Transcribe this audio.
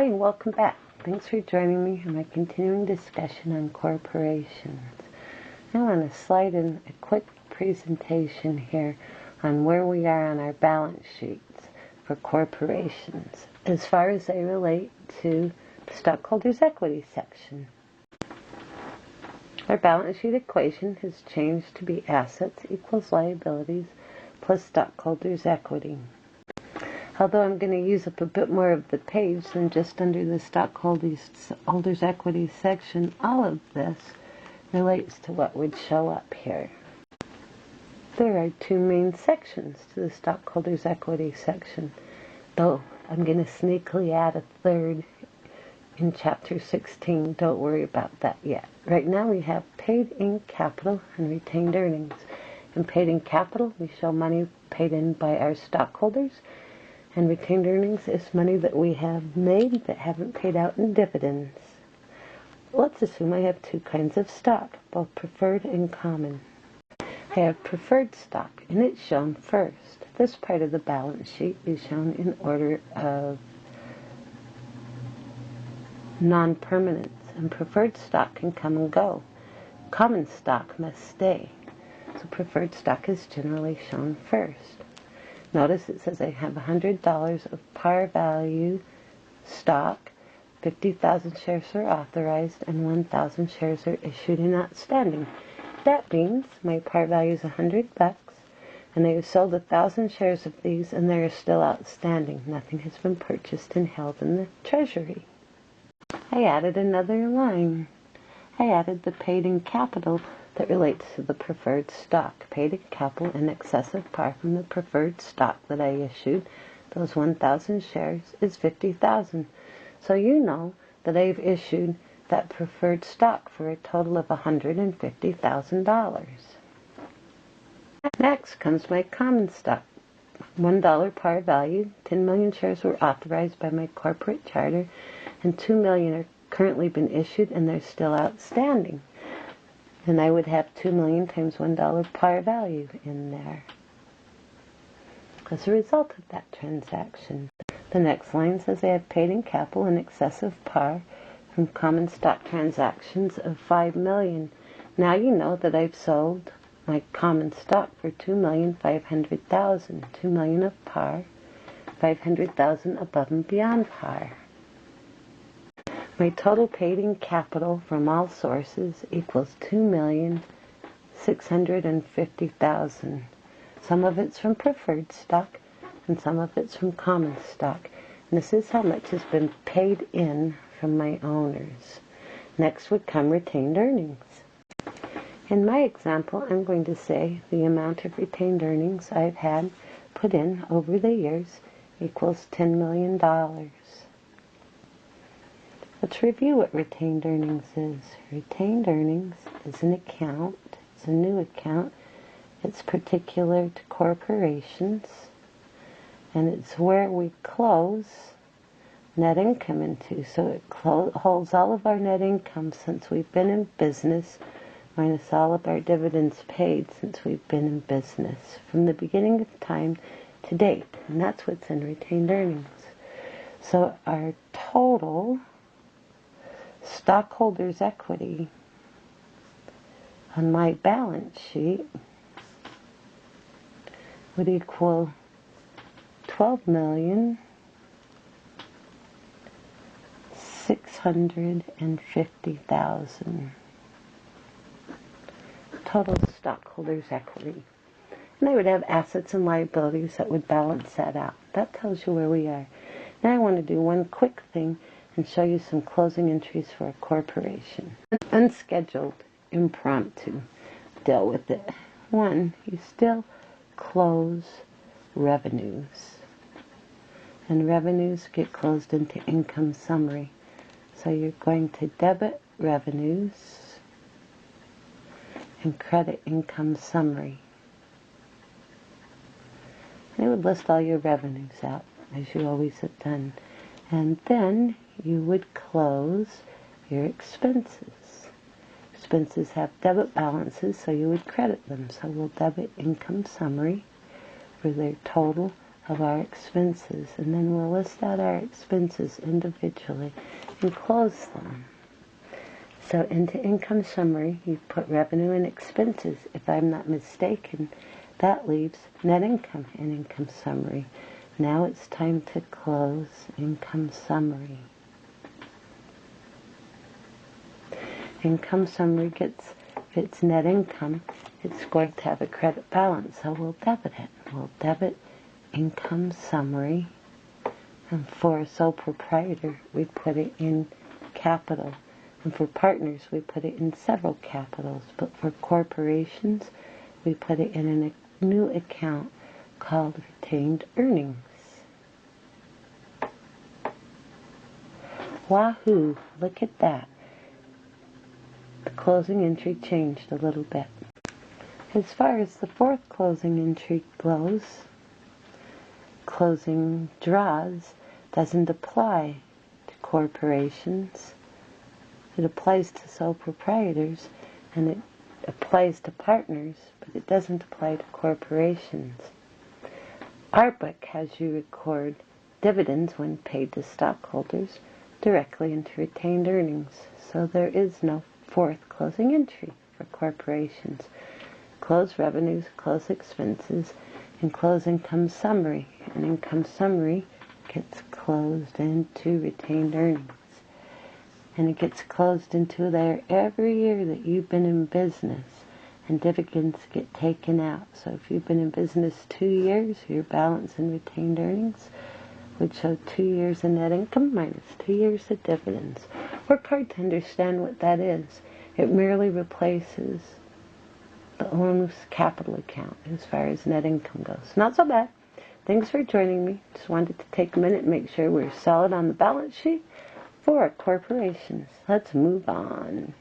Hi and welcome back. Thanks for joining me in my continuing discussion on corporations. I want to slide in a quick presentation here on where we are on our balance sheets for corporations as far as they relate to the Stockholders Equity section. Our balance sheet equation has changed to be assets equals liabilities plus stockholders' equity. Although I'm going to use up a bit more of the page than just under the Stockholders Equity section, all of this relates to what would show up here. There are two main sections to the Stockholders Equity section, though I'm going to sneakily add a third in Chapter 16. Don't worry about that yet. Right now we have paid-in capital and retained earnings. In paid-in capital, we show money paid in by our stockholders, and retained earnings is money that we have made that haven't paid out in dividends. Let's assume I have two kinds of stock, both preferred and common. I have preferred stock, and it's shown first. This part of the balance sheet is shown in order of non-permanence, and preferred stock can come and go. Common stock must stay, so preferred stock is generally shown first. Notice it says I have $100 of par value stock, 50,000 shares are authorized, and 1,000 shares are issued and outstanding. That means my par value is $100, and I have sold 1,000 shares of these, and they are still outstanding. Nothing has been purchased and held in the treasury. I added another line. I added the paid-in capital that relates to the preferred stock. Paid-in capital in excess of par from the preferred stock that I issued, those 1,000 shares, is 50,000. So you know that I've issued that preferred stock for a total of $150,000. Next comes my common stock. $1 par value, 10 million shares were authorized by my corporate charter, and 2 million are currently been issued and they're still outstanding. And I would have 2 million times $1 par value in there as a result of that transaction. The next line says I have paid-in capital in excess of par from common stock transactions of 5 million. Now you know that I've sold my common stock for 2,500,000. 2 million of par, 500,000 above and beyond par. My total paid-in capital from all sources equals 2,650,000. Some of it's from preferred stock, and some of it's from common stock. And this is how much has been paid in from my owners. Next would come retained earnings. In my example, I'm going to say the amount of retained earnings I've had put in over the years equals $10 million. Let's review what retained earnings is. Retained earnings is an account. It's a new account. It's particular to corporations. And it's where we close net income into. So it holds all of our net income since we've been in business, minus all of our dividends paid since we've been in business, from the beginning of time to date. And that's what's in retained earnings. So our total stockholders' equity on my balance sheet would equal $12,650,000 total stockholders' equity. And I would have assets and liabilities that would balance that out. That tells you where we are. Now I want to do one quick thing and show you some closing entries for a corporation. Unscheduled, impromptu. Deal with it. 1, you still close revenues. And revenues get closed into income summary. So you're going to debit revenues and credit income summary. And it would list all your revenues out, as you always have done. And then you would close your expenses. Expenses have debit balances, so you would credit them. So we'll debit income summary for their total of our expenses, and then we'll list out our expenses individually and close them. So into income summary, you put revenue and expenses. If I'm not mistaken, that leaves net income in income summary. Now it's time to close income summary. Income summary gets, if it's net income, it's going to have a credit balance, so we'll debit it. We'll debit income summary, and for a sole proprietor, we put it in capital. And for partners, we put it in several capitals. But for corporations, we put it in a new account called retained earnings. Wahoo! Look at that. The closing entry changed a little bit. As far as the fourth closing entry goes, closing draws doesn't apply to corporations. It applies to sole proprietors, and it applies to partners, but it doesn't apply to corporations. Our book has you record dividends when paid to stockholders directly into retained earnings, so there is no fourth closing entry for corporations. Close revenues, close expenses, and close income summary. And income summary gets closed into retained earnings. And it gets closed into there every year that you've been in business, and dividends get taken out. So if you've been in business 2 years, your balance in retained earnings would show 2 years of net income minus 2 years of dividends. Work hard to understand what that is. It merely replaces the owner's capital account as far as net income goes. Not so bad. Thanks for joining me. Just wanted to take a minute and make sure we're solid on the balance sheet for our corporations. Let's move on.